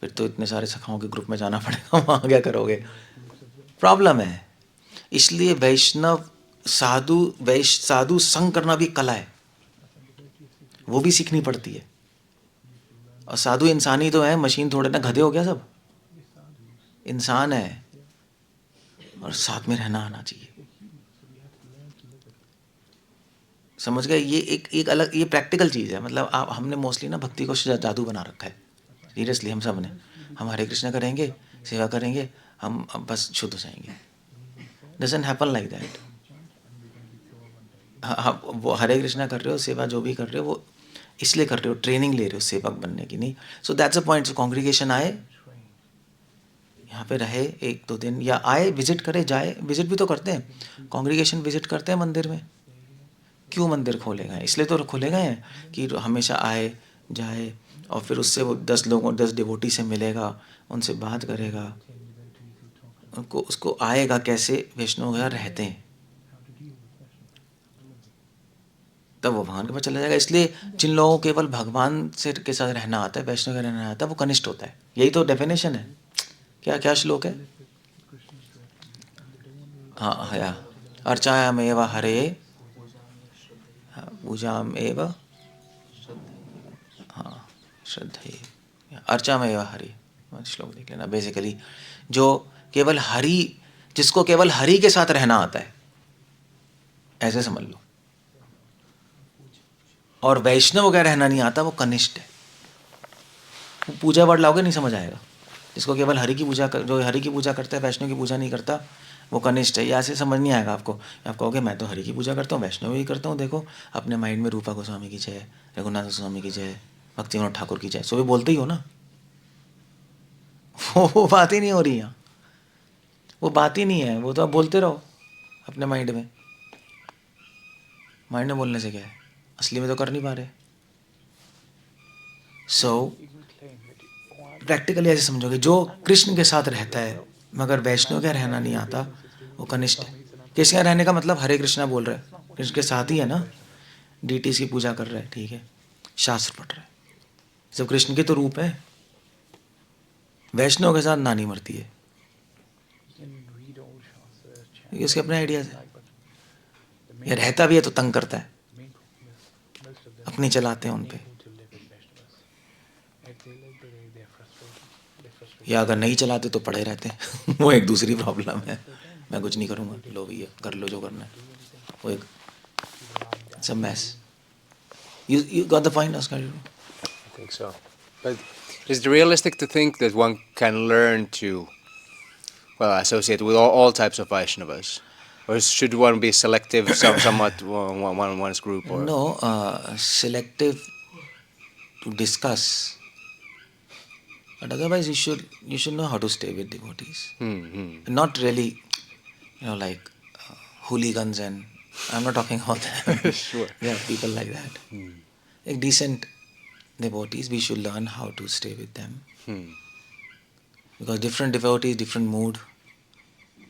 फिर तो इतने सारे सखाओं के ग्रुप में जाना पड़ेगा, वहाँ क्या करोगे? प्रॉब्लम है। इसलिए वैष्णव साधु संग करना भी कला है, वो भी सीखनी पड़ती है। और साधु इंसानी तो है, मशीन थोड़े ना, गधे हो गया सब, इंसान है, और साथ में रहना आना चाहिए। समझ गए? ये एक अलग, ये प्रैक्टिकल चीज़ है। मतलब हमने मोस्टली ना भक्ति को जादू बना रखा है, सीरियसली। हम सब ने, हम हरे कृष्णा करेंगे, सेवा करेंगे, हम बस शुद्ध हो जाएंगे। Doesn't happen like that. हाँ, वो हरे कृष्णा कर रहे हो, सेवा जो भी कर रहे हो, वो इसलिए कर रहे हो, ट्रेनिंग ले रहे हो सेवक बनने की, नहीं. So that's a point. So congregation आए, यहाँ पे रहे 1-2 दिन, या आए विजिट करे, जाए, विजिट भी तो करते हैं, कॉन्ग्रीगेशन विजिट करते हैं मंदिर में. क्यों मंदिर खोले गए? इसलिए तो खोले गए हैं कि हमेशा आए जाए, और फिर उससे वो 10 लोगों 10 डिवोटी से मिलेगा, उनसे बात करेगा, उनको उसको आएगा कैसे वैष्णव घर रहते हैं, तब वो भगवान के पास चला जाएगा. इसलिए जिन लोगों को केवल भगवान से के साथ रहना आता है, वैष्णव के रहना आता है, वो कनिष्ठ होता है. यही तो डेफिनेशन है. क्या क्या श्लोक है? हाँ हया अर्चायामेव हरे पूजामेव, हाँ श्रद्धे अर्चामेव हरि. श्लोक देख लेना. बेसिकली जो केवल हरि, जिसको केवल हरि के साथ रहना आता है, ऐसे समझ लो. और वैष्णव का रहना नहीं आता, वो कनिष्ठ है. वो पूजा वर्ड लाओगे नहीं समझ आएगा. जिसको केवल हरि की पूजा जो हरि की पूजा करता है, वैष्णव की पूजा नहीं करता, वो कनिष्ठ है. या ऐसे समझ नहीं आएगा आपको. आप कहोगे मैं तो हरि की पूजा करता हूँ, वैष्णव ही करता हूँ, देखो अपने माइंड में रूपा गोस्वामी की जय, रघुनाथ गोस्वामी की जय, भक्ति विनोद ठाकुर की जय, सो भी बोलते ही हो ना. वो बात ही नहीं हो रही यहाँ. वो बात ही नहीं है. वो तो आप बोलते रहो अपने माइंड में. माइंड में बोलने से क्या है, असली में तो कर नहीं पा रहे. सो प्रैक्टिकली ऐसे समझोगे, जो कृष्ण के साथ रहता है मगर वैष्णव का रहना नहीं आता, वो कनिष्ठ है. कृष्ण का रहने का मतलब हरे कृष्णा बोल रहा है, कृष्ण के साथ ही है ना, डीटीज की पूजा कर रहा है, ठीक है, शास्त्र पढ़ रहा है, सब कृष्ण के तो रूप है. वैष्णव के साथ नानी मरती है, ये उसके अपने आइडियाज है. या रहता भी है तो तंग करता है, अपनी चलाते हैं उन पे. या अगर नहीं चलाते तो पड़े रहते हैं. वो एक दूसरी प्रॉब्लम है. मैं कुछ नहीं करूँगा, लो भैया कर लो जो करना है. वो एक सब mess. You got the point, Oscar? I think so. But is it realistic to think that one can learn to, well, associate with all types of Vaishnavas? Or should one be selective somewhat one's group? Or No, selective to discuss. But otherwise, you should know how to stay with devotees. Not really, like hooligans, and I'm not talking about that. Sure. Yeah, people like that. Like decent devotees, we should learn how to stay with them. Because different devotees, different mood,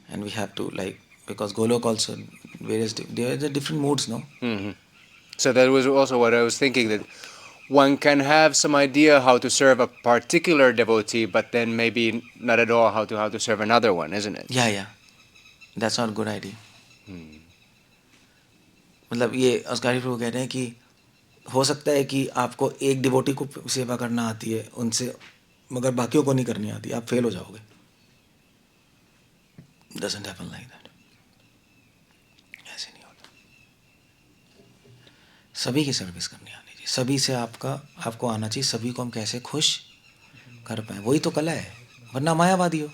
and we have to because Golok also there are different moods, no? So that was also what I was thinking, that one can have some idea how to serve a particular devotee, but then maybe not at all how to serve another one, isn't it? Yeah. That's not a good idea. मतलब ये अस्कारी प्रभु कह रहे हैं कि हो सकता है कि आपको एक डिवोटी को सेवा करना आती है उनसे, मगर बाकियों को नहीं करनी आती, आप फेल हो जाओगे. Doesn't happen like that. ऐसे नहीं होता. सभी की सर्विस करनी आनी चाहिए, सभी से आपको आना चाहिए, सभी को हम कैसे खुश कर पाए, वही तो कला है. वरना मायावादी हो.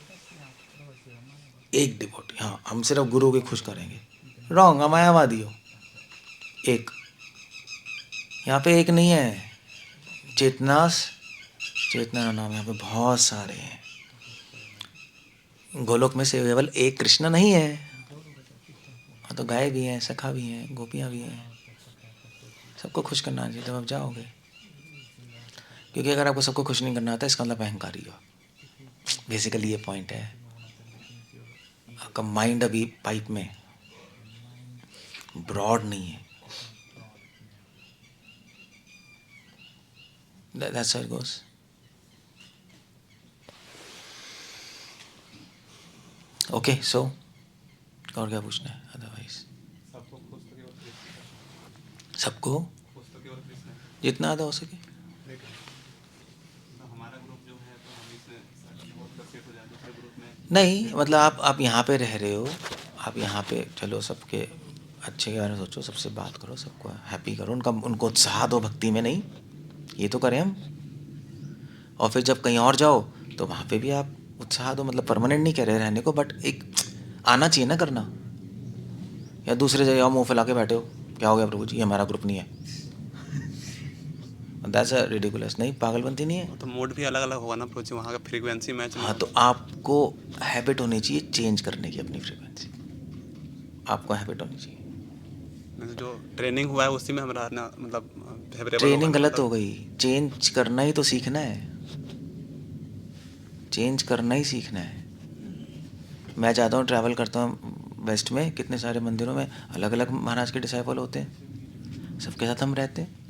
एक डिवोटी, हाँ हम सिर्फ गुरु के खुश करेंगे, रॉन्ग. मायावादी हो. एक यहाँ पे एक नहीं है, चेतना नाम यहाँ पे बहुत सारे हैं. गोलोक में से केवल एक कृष्ण नहीं है. हाँ तो गाय भी हैं, सखा भी हैं, गोपियाँ भी हैं. सबको खुश करना चाहिए, तब आप जाओगे. क्योंकि अगर आपको सबको खुश नहीं करना आता, इसका मतलब अहंकारी हो. बेसिकली ये पॉइंट है. आपका माइंड अभी पाइप में ब्रॉड नहीं है. That's how it goes. Okay, so और क्या पूछना है? अदरवाइज सबको जितना आधा हो सके. नहीं मतलब आप यहाँ पे रह रहे हो, आप यहाँ पे चलो सबके अच्छे के बारे में सोचो, सबसे बात करो, सबको हैप्पी करो, उनको उत्साह दो भक्ति में. नहीं ये तो करें हम. और फिर जब कहीं और जाओ तो वहाँ पे भी आप उत्साह दो. मतलब परमानेंट नहीं कह रहे रहने को, बट एक आना चाहिए ना करना. या दूसरे जगह आओ मुँह फैला के बैठे हो, क्या हो गया प्रभु जी, हमारा ग्रुप नहीं है. That's a ridiculous. नहीं, पागलपंती नहीं है। तो मोड भी अलग अलग होगा ना अप्रोच, वहाँ का फ्रीक्वेंसी मैच नहीं हाँ, होगा। तो आपको हैबिट होनी चाहिए चेंज करने की अपनी फ्रीक्वेंसी, आपको हैबिट होनी चाहिए। मतलब जो ट्रेनिंग हुआ है उसी में हम रहना, मतलब फेवरेबल होगा ट्रेनिंग ना, गलत हो मतलब। गई, चेंज करना ही तो सीखना है, चेंज करना ही सीखना है। मैं जाता हूँ, ट्रैवल करता हूँ वेस्ट में, कितने सारे मंदिरों में अलग अलग महाराज के डिसाइपल होते हैं, सबके साथ हम रहते हैं,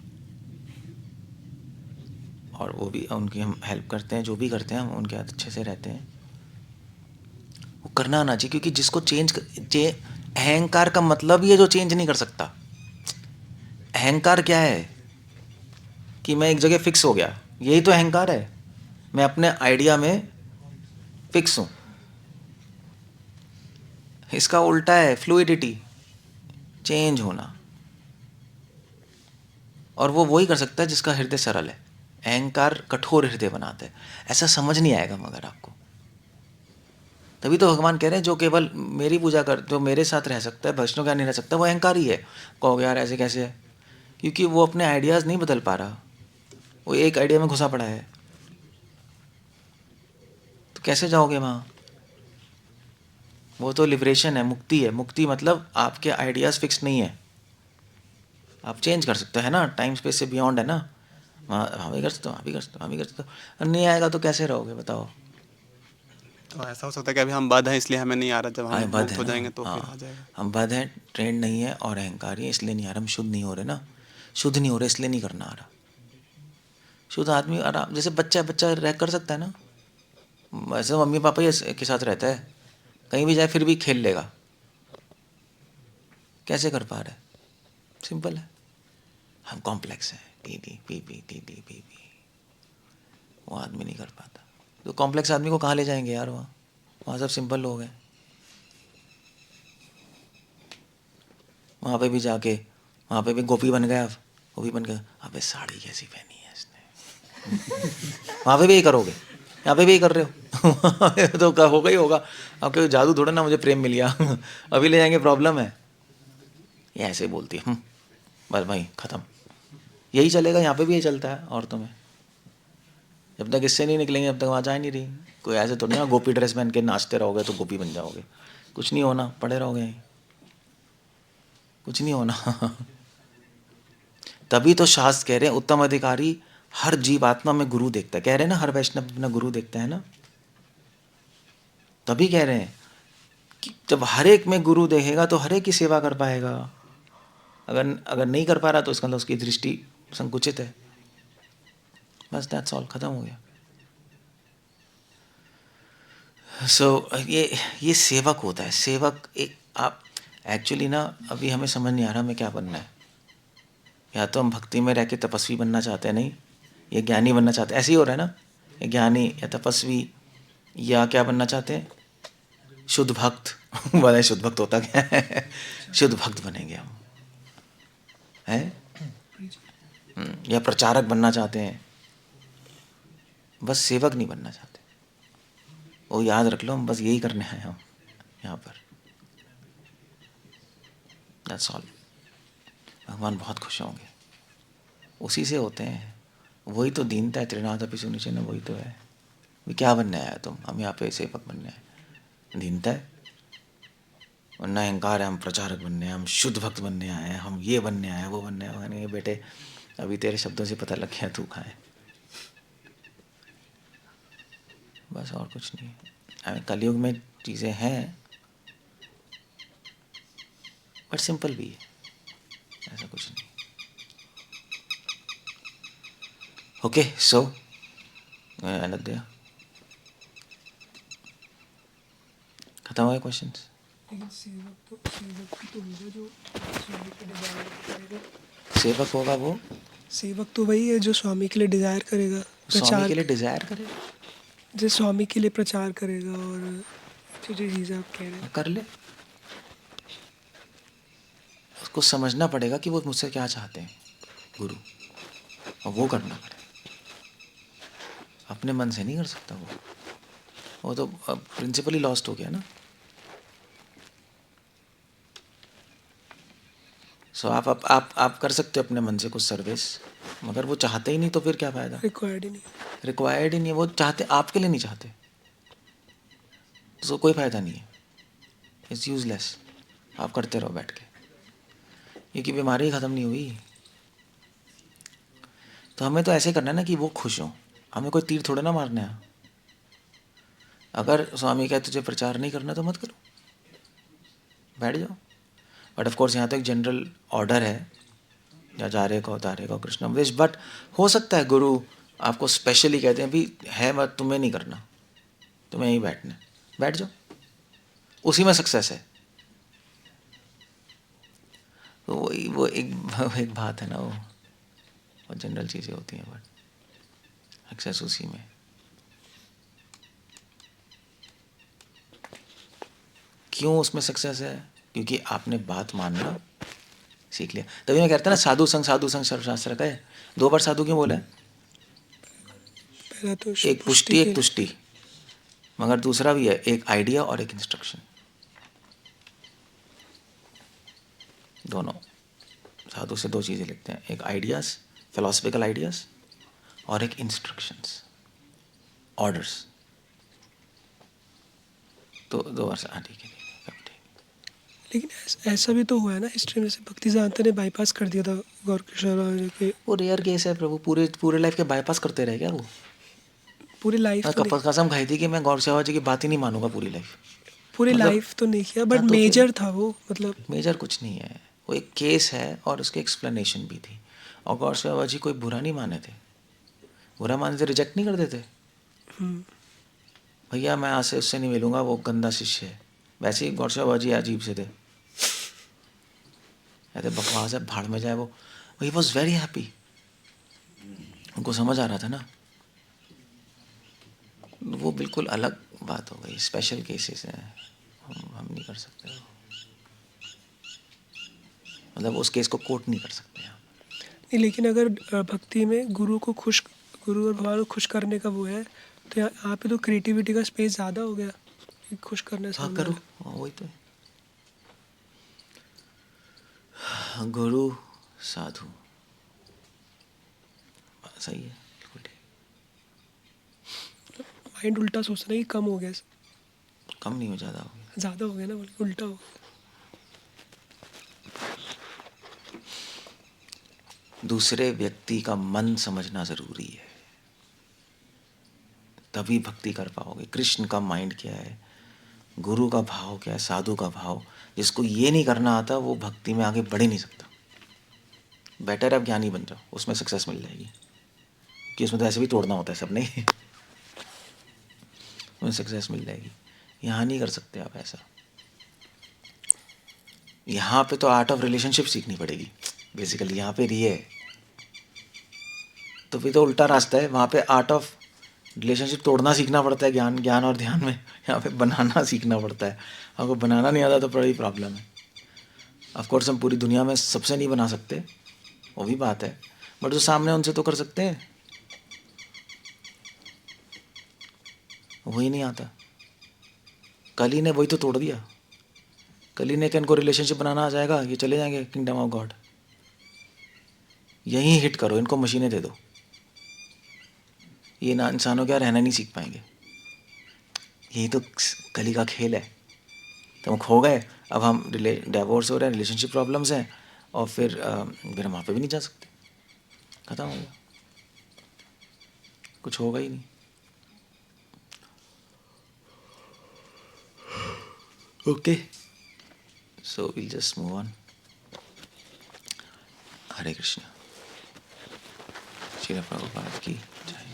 और वो भी उनकी हम हेल्प करते हैं, जो भी करते हैं हम उनके साथ अच्छे से रहते हैं। वो करना आना चाहिए, क्योंकि जिसको अहंकार का मतलब ही है जो चेंज नहीं कर सकता। अहंकार क्या है? कि मैं एक जगह फिक्स हो गया, यही तो अहंकार है। मैं अपने आइडिया में फिक्स हूँ। इसका उल्टा है फ्लूइडिटी, चेंज होना। और वो वही कर सकता है जिसका हृदय सरल है। अहंकार कठोर हृदय बनाता है, ऐसा समझ नहीं आएगा मगर आपको। तभी तो भगवान कह रहे हैं जो केवल मेरी पूजा कर, जो मेरे साथ रह सकता है, वैष्णव क्या नहीं रह सकता, वो अहंकारी है। कहोगे यार ऐसे कैसे है? क्योंकि वो अपने आइडियाज़ नहीं बदल पा रहा, वो एक आइडिया में घुसा पड़ा है। तो कैसे जाओगे वहाँ? वो तो लिबरेशन है, मुक्ति है। मुक्ति मतलब आपके आइडियाज़ फिक्स नहीं है, आप चेंज कर सकते हैं ना, टाइम स्पेस से बियॉन्ड है ना। वहाँ भी कर सकते हो, वहाँ भी कर सकते हो, वहाँ भी कर सकते हो। नहीं आएगा तो कैसे रहोगे बताओ? तो ऐसा हो सकता है कि अभी हम बद्ध हैं इसलिए हमें नहीं आ रहा, जब हम हाँ, बद्ध मुक्त है हो ना। जाएंगे तो फिर आ हाँ, जाएगा। हम बद्ध हैं, ट्रेंड नहीं है और अहंकारी है, इसलिए नहीं आ रहा। हम शुद्ध नहीं हो रहे ना, शुद्ध नहीं हो रहे इसलिए नहीं करना आ रहा। शुद्ध आदमी आराम, जैसे बच्चा बच्चा रह कर सकता है ना, वैसे मम्मी पापा ही के साथ रहता है, कहीं भी जाए फिर भी खेल लेगा। कैसे कर पा रहे? सिंपल है, हम कॉम्प्लेक्स हैं। T T P P T T P P, वो आदमी नहीं कर पाता। तो कॉम्प्लेक्स आदमी को कहाँ ले जाएंगे यार? वहाँ वहाँ सब सिंपल लोग हैं। वहाँ पे भी जाके, वहाँ पे भी गोपी बन गया, गोपी बन गया, अबे साड़ी कैसी पहनी है इसने। वहाँ पे भी यही करोगे, यहाँ पे भी यही कर रहे हो। तो होगा ही होगा। आपके जादू थोड़ा ना मुझे प्रेम मिल गया। अभी ले जाएंगे, प्रॉब्लम है। ये ऐसे बोलती है, बस भाई ख़त्म। यही चलेगा, यहाँ पे भी यही चलता है औरतों में। जब तक इससे नहीं निकलेंगे जब तक वहाँ जा ही नहीं रही। कोई ऐसे तो नहीं गोपी ड्रेस पहन के नाचते रहोगे तो गोपी बन जाओगे, कुछ नहीं होना, पड़े रहोगे, कुछ नहीं होना। तभी तो शास्त्र कह रहे हैं उत्तम अधिकारी हर जीवात्मा में गुरु देखता है। कह रहे हैं ना हर वैष्णव अपना गुरु देखता है ना। तभी कह रहे हैं कि जब हर एक में गुरु देखेगा तो हर एक की सेवा कर पाएगा। अगर अगर नहीं कर पा रहा तो इसका मतलब उसकी दृष्टि संकुचित है। बस दैट्स ऑल, खत्म हो गया। ये सेवक होता है। सेवक एक आप एक्चुअली ना, अभी हमें समझ नहीं आ रहा हमें क्या बनना है। या तो हम भक्ति में रह के तपस्वी बनना चाहते हैं, नहीं, ये ज्ञानी बनना चाहते हैं। ऐसे ही हो रहा है ना, ये ज्ञानी या तपस्वी, या क्या बनना चाहते हैं? शुद्ध भक्त। बोले शुद्ध भक्त होता क्या है? शुद्ध भक्त बनेंगे हम, हैं? या प्रचारक बनना चाहते हैं, बस सेवक नहीं बनना चाहते। वो याद रख लो, हम बस यही करने हैं हम यहाँ पर। That's all. भगवान बहुत खुश होंगे, उसी से होते हैं। वही तो दीनता है, त्रिनाथ अपि सुनिचन, वही तो है। भी क्या बनने आया तुम? हम यहाँ पे सेवक बनने आए। दीनता है, वरना अहंकार है, हम प्रचारक बनने हैं, हम शुद्ध भक्त बनने आए हैं, हम ये बनने आए हैं, वो बनने आए हैं। बेटे अभी तेरे शब्दों से पता लग गया तू कहाँ है। बस और कुछ नहीं है। कलयुग में चीज़ें हैं बट सिंपल भी है, ऐसा कुछ नहीं। ओके, सो अनद्या खत्म हो गए क्वेश्चंस। लेकिन सेवक तो होगा जो स्वामी के डिजायर करेगा। सेवक होगा वो सेवक तो वही है जो स्वामी के लिए डिजायर करेगा, स्वामी प्रचार, के लिए डिजायर करे, जो स्वामी के लिए प्रचार करेगा। और जो जो चीज़ें आप कह रहे हैं, कर ले। उसको समझना पड़ेगा कि वो मुझसे क्या चाहते हैं गुरु, और वो करना पड़ेगा। अपने मन से नहीं कर सकता वो तो प्रिंसिपल ही लॉस्ट हो गया ना। सो आप कर सकते हो अपने मन से कुछ सर्विस, मगर वो चाहते ही नहीं तो फिर क्या फ़ायदा? रिक्वायर्ड ही नहीं। रिक्वायर्ड ही नहीं है, वो चाहते आपके लिए नहीं चाहते, तो कोई फ़ायदा नहीं है, इट्स यूज़लेस। आप करते रहो बैठ के, क्योंकि बीमारी ही ख़त्म नहीं हुई। तो हमें तो ऐसे करना है ना कि वो खुश हों, हमें कोई तीर थोड़े ना मारने हैं। अगर स्वामी कहे तुझे प्रचार नहीं करना तो मत करो, बैठ जाओ। बट ऑफ कोर्स यहाँ तो एक जनरल ऑर्डर है, या जा रे को तारे को कृष्ण उपदेश। बट हो सकता है गुरु आपको स्पेशली कहते हैं भी है मत, तुम्हें नहीं करना, तुम्हें यहीं बैठना है, बैठ जाओ, उसी में सक्सेस है। तो वही वो एक बात है ना, वो जनरल चीज़ें होती हैं, बट सक्सेस उसी में। क्यों उसमें सक्सेस है? क्योंकि आपने बात मानना सीख लिया। तभी मैं कहता ना साधु संग सर्वशास्त्र का है। 2 बार साधु क्यों बोला है? पहला तो एक पुष्टि एक तुष्टि, मगर दूसरा भी है, एक आइडिया और एक इंस्ट्रक्शन। दोनों साधु से 2 चीज़ें लिखते हैं, एक आइडियाज, फिलोसफिकल आइडियाज, और एक इंस्ट्रक्शंस, ऑर्डर्स। तो 2 बार हाँ ठीक है, लेकिन ऐसा भी तो हुआ है ना हिस्ट्री में, से भक्ति सिद्धांत ने बाईपास कर दिया था गौर किशोर के। वो रेयर केस है प्रभु, पूरे लाइफ के बाईपास करते रहे क्या वो? पूरी लाइफ तो नहीं, कसम खाई थी कि मैं गौर सेवा जी की बात ही नहीं मानूंगा पूरी लाइफ। पूरी मतलब लाइफ तो नहीं किया, बट हाँ, तो फिर मेजर था वो, मतलब मेजर कुछ नहीं है, वो एक केस है और उसकी एक्सप्लेनेशन भी थी। और गौर सेवा जी कोई बुरा नहीं माने थे, बुरा माने थे रिजेक्ट नहीं कर देते, भैया मैं आज से उससे नहीं मिलूंगा, वो गंदा शिष्य है। वैसे ही गौर सेवा जी अजीब से थे, कहते बकवास है, भाड़ में जाए वो। ही वॉज वेरी हैप्पी, उनको समझ आ रहा था ना। वो बिल्कुल अलग बात हो गई, स्पेशल केसेस हैं, हम नहीं कर सकते, मतलब उस केस को कोट नहीं कर सकते हम। नहीं। लेकिन अगर भक्ति में गुरु और भगवान को खुश करने का वो है, तो यहाँ पे तो क्रिएटिविटी का स्पेस ज़्यादा हो गया कि खुश करने हाँ सामने करो, वाले। हाँ, वही तो है। गुरु साधु सही है, बिल्कुल ठीक। माइंड उल्टा सोचना कि कम हो गया, कम नहीं हो, ज़्यादा हो गया। ज़्यादा हो गया ना, बल्कि उल्टा हो गया। दूसरे व्यक्ति का मन समझना ज़रूरी है, तभी भक्ति कर पाओगे। कृष्ण का माइंड क्या है, गुरु का भाव क्या है, साधु का भाव। जिसको ये नहीं करना आता वो भक्ति में आगे बढ़ ही नहीं सकता। बेटर अब ज्ञानी बन जाओ, उसमें सक्सेस मिल जाएगी, कि उसमें तो ऐसे भी तोड़ना होता है सब नहीं उसमें सक्सेस मिल जाएगी। यहाँ नहीं कर सकते आप ऐसा। यहाँ पे तो आर्ट ऑफ रिलेशनशिप सीखनी पड़ेगी बेसिकली, यहाँ पे ये है। तो फिर तो उल्टा रास्ता है, वहाँ पे आर्ट ऑफ रिलेशनशिप तोड़ना सीखना पड़ता है ज्ञान और ध्यान में। यहाँ पे बनाना सीखना पड़ता है। आपको बनाना नहीं आता तो बड़ी प्रॉब्लम है। ऑफकोर्स हम पूरी दुनिया में सबसे नहीं बना सकते, वो भी बात है, बट जो सामने उनसे तो कर सकते हैं, वही नहीं आता। कली ने वही तो तोड़ दिया। कली ने कि इनको रिलेशनशिप बनाना आ जाएगा, ये चले जाएंगे किंगडम ऑफ गॉड। यहीं हिट करो, इनको मशीनें दे दो, ये ना इंसानों क्या रहना नहीं सीख पाएंगे। यही तो कली का खेल है। तो हम खो गए, अब हम डिवोर्स हो रहे हैं, रिलेशनशिप प्रॉब्लम्स हैं, और फिर हम वहाँ पे भी नहीं जा सकते, खत्म हो गया, कुछ होगा ही नहीं। Okay, so will just move on. Hare Krishna. Srila Prabhupada की जय।